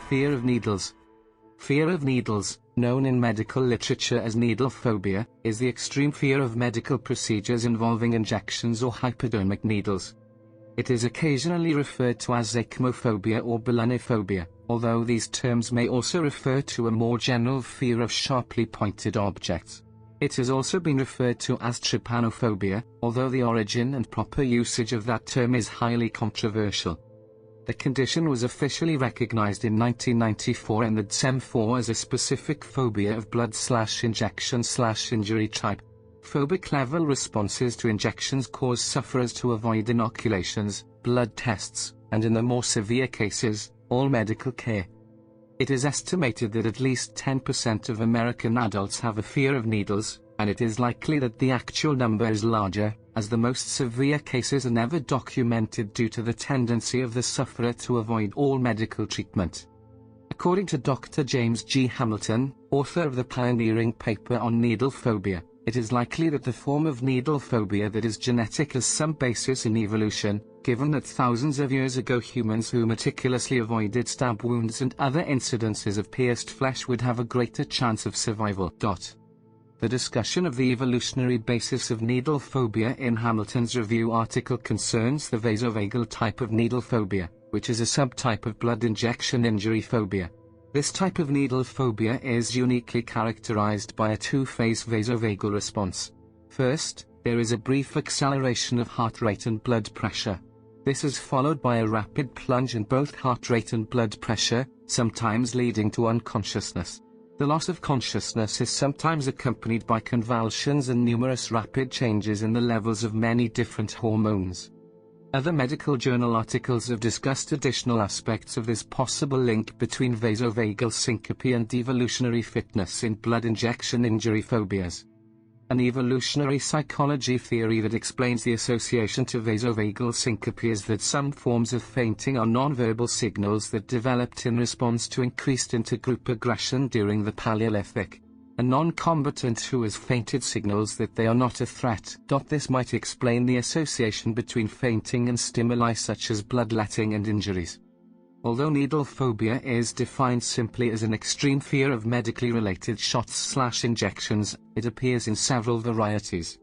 Fear of needles. Fear of needles, known in medical literature as needle phobia, is the extreme fear of medical procedures involving injections or hypodermic needles. It is occasionally referred to as echinophobia or ballonophobia, although these terms may also refer to a more general fear of sharply pointed objects. It has also been referred to as trypanophobia, although the origin and proper usage of that term is highly controversial. The condition was officially recognized in 1994 in the DSM-IV as a specific phobia of blood/injection/injury type. Phobic level responses to injections cause sufferers to avoid inoculations, blood tests, and in the more severe cases, all medical care. It is estimated that at least 10% of American adults have a fear of needles, and it is likely that the actual number is larger, as the most severe cases are never documented due to the tendency of the sufferer to avoid all medical treatment. According to Dr. James G. Hamilton, author of the pioneering paper on needle phobia, it is likely that the form of needle phobia that is genetic has some basis in evolution, given that thousands of years ago humans who meticulously avoided stab wounds and other incidences of pierced flesh would have a greater chance of survival. The discussion of the evolutionary basis of needle phobia in Hamilton's review article concerns the vasovagal type of needle phobia, which is a subtype of blood injection injury phobia. This type of needle phobia is uniquely characterized by a two-phase vasovagal response. First, there is a brief acceleration of heart rate and blood pressure. This is followed by a rapid plunge in both heart rate and blood pressure, sometimes leading to unconsciousness. The loss of consciousness is sometimes accompanied by convulsions and numerous rapid changes in the levels of many different hormones. Other medical journal articles have discussed additional aspects of this possible link between vasovagal syncope and evolutionary fitness in blood injection injury phobias. An evolutionary psychology theory that explains the association to vasovagal syncope is that some forms of fainting are nonverbal signals that developed in response to increased intergroup aggression during the Paleolithic. A non-combatant who has fainted signals that they are not a threat. This might explain the association between fainting and stimuli such as bloodletting and injuries. Although needle phobia is defined simply as an extreme fear of medically related shots/injections, it appears in several varieties.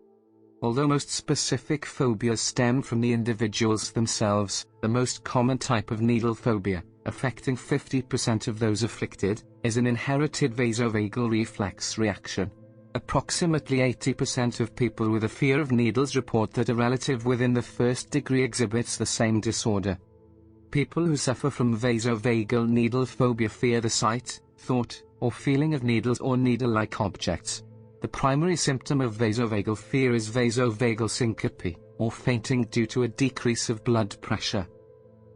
Although most specific phobias stem from the individuals themselves, the most common type of needle phobia, affecting 50% of those afflicted, is an inherited vasovagal reflex reaction. Approximately 80% of people with a fear of needles report that a relative within the first degree exhibits the same disorder. People who suffer from vasovagal needle phobia fear the sight, thought, or feeling of needles or needle-like objects. The primary symptom of vasovagal fear is vasovagal syncope, or fainting due to a decrease of blood pressure.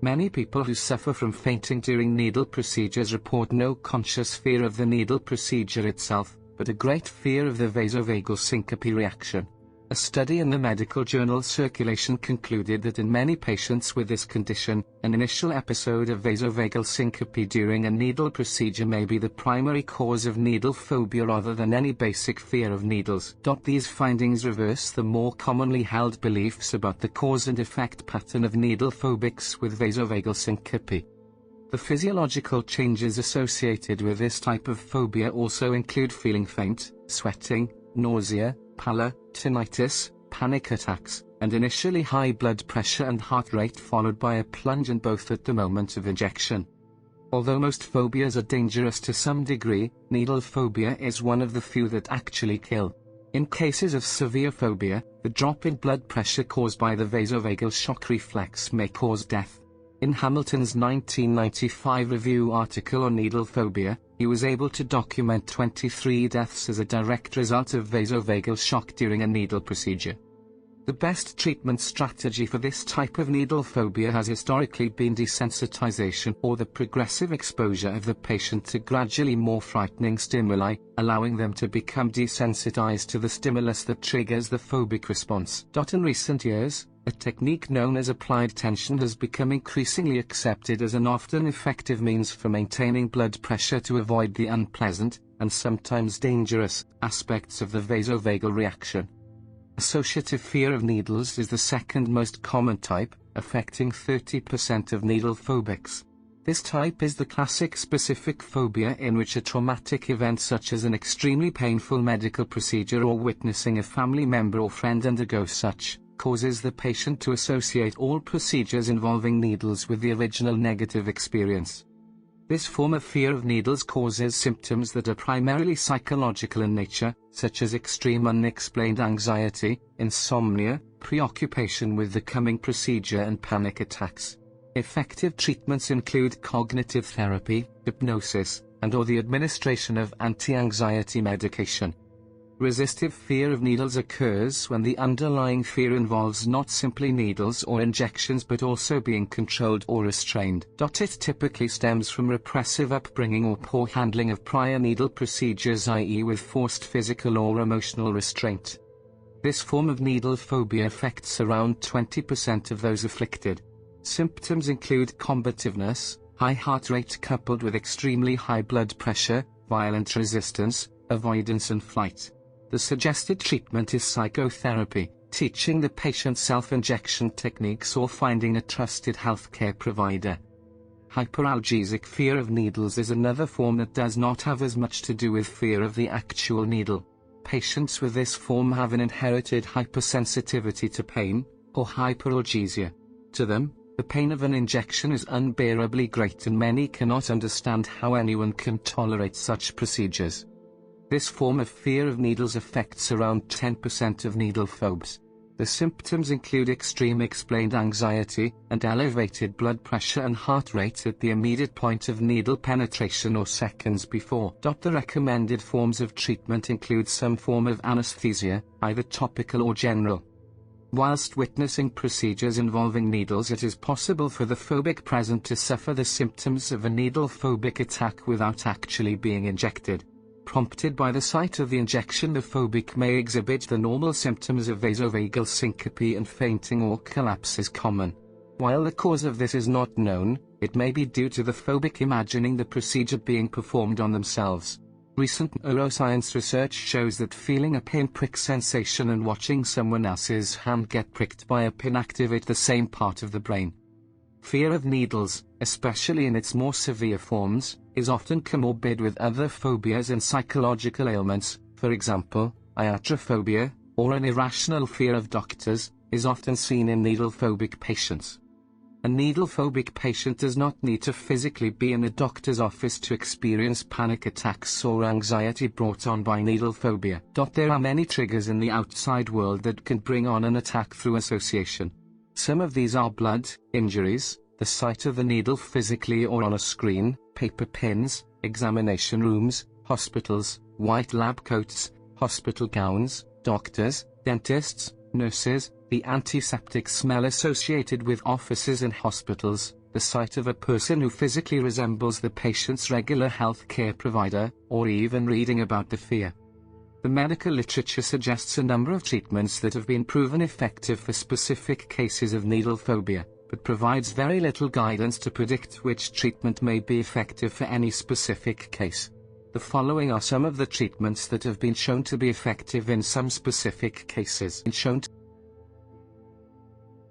Many people who suffer from fainting during needle procedures report no conscious fear of the needle procedure itself, but a great fear of the vasovagal syncope reaction. A study in the medical journal Circulation concluded that in many patients with this condition, an initial episode of vasovagal syncope during a needle procedure may be the primary cause of needle phobia rather than any basic fear of needles. These findings reverse the more commonly held beliefs about the cause and effect pattern of needle phobics with vasovagal syncope. The physiological changes associated with this type of phobia also include feeling faint, sweating, nausea, pallor, tinnitus, panic attacks, and initially high blood pressure and heart rate followed by a plunge in both at the moment of injection. Although most phobias are dangerous to some degree, needle phobia is one of the few that actually kill. In cases of severe phobia, the drop in blood pressure caused by the vasovagal shock reflex may cause death. In Hamilton's 1995 review article on needle phobia, he was able to document 23 deaths as a direct result of vasovagal shock during a needle procedure. The best treatment strategy for this type of needle phobia has historically been desensitization or the progressive exposure of the patient to gradually more frightening stimuli, allowing them to become desensitized to the stimulus that triggers the phobic response. In recent years, a technique known as applied tension has become increasingly accepted as an often effective means for maintaining blood pressure to avoid the unpleasant, and sometimes dangerous, aspects of the vasovagal reaction. Associative fear of needles is the second most common type, affecting 30% of needle phobics. This type is the classic specific phobia in which a traumatic event such as an extremely painful medical procedure or witnessing a family member or friend undergo such, causes the patient to associate all procedures involving needles with the original negative experience. This form of fear of needles causes symptoms that are primarily psychological in nature, such as extreme unexplained anxiety, insomnia, preoccupation with the coming procedure and panic attacks. Effective treatments include cognitive therapy, hypnosis, and/or the administration of anti-anxiety medication. Resistive fear of needles occurs when the underlying fear involves not simply needles or injections but also being controlled or restrained. It typically stems from repressive upbringing or poor handling of prior needle procedures, i.e. with forced physical or emotional restraint. This form of needle phobia affects around 20% of those afflicted. Symptoms include combativeness, high heart rate coupled with extremely high blood pressure, violent resistance, avoidance and flight. The suggested treatment is psychotherapy, teaching the patient self-injection techniques or finding a trusted healthcare provider. Hyperalgesic fear of needles is another form that does not have as much to do with fear of the actual needle. Patients with this form have an inherited hypersensitivity to pain, or hyperalgesia. To them, the pain of an injection is unbearably great and many cannot understand how anyone can tolerate such procedures. This form of fear of needles affects around 10% of needle phobes. The symptoms include extreme explained anxiety, and elevated blood pressure and heart rate at the immediate point of needle penetration or seconds before. The recommended forms of treatment include some form of anesthesia, either topical or general. Whilst witnessing procedures involving needles, it is possible for the phobic present to suffer the symptoms of a needle phobic attack without actually being injected. Prompted by the sight of the injection, the phobic may exhibit the normal symptoms of vasovagal syncope, and fainting or collapse is common. While the cause of this is not known, it may be due to the phobic imagining the procedure being performed on themselves. Recent neuroscience research shows that feeling a pinprick sensation and watching someone else's hand get pricked by a pin activate the same part of the brain. Fear of needles, especially in its more severe forms, is often comorbid with other phobias and psychological ailments. For example, iatrophobia, or an irrational fear of doctors, is often seen in needle-phobic patients. A needle-phobic patient does not need to physically be in a doctor's office to experience panic attacks or anxiety brought on by needle phobia. There are many triggers in the outside world that can bring on an attack through association. Some of these are blood, injuries, the sight of the needle physically or on a screen, paper pins, examination rooms, hospitals, white lab coats, hospital gowns, doctors, dentists, nurses, the antiseptic smell associated with offices and hospitals, the sight of a person who physically resembles the patient's regular health care provider, or even reading about the fear. The medical literature suggests a number of treatments that have been proven effective for specific cases of needle phobia, but provides very little guidance to predict which treatment may be effective for any specific case. The following are some of the treatments that have been shown to be effective in some specific cases.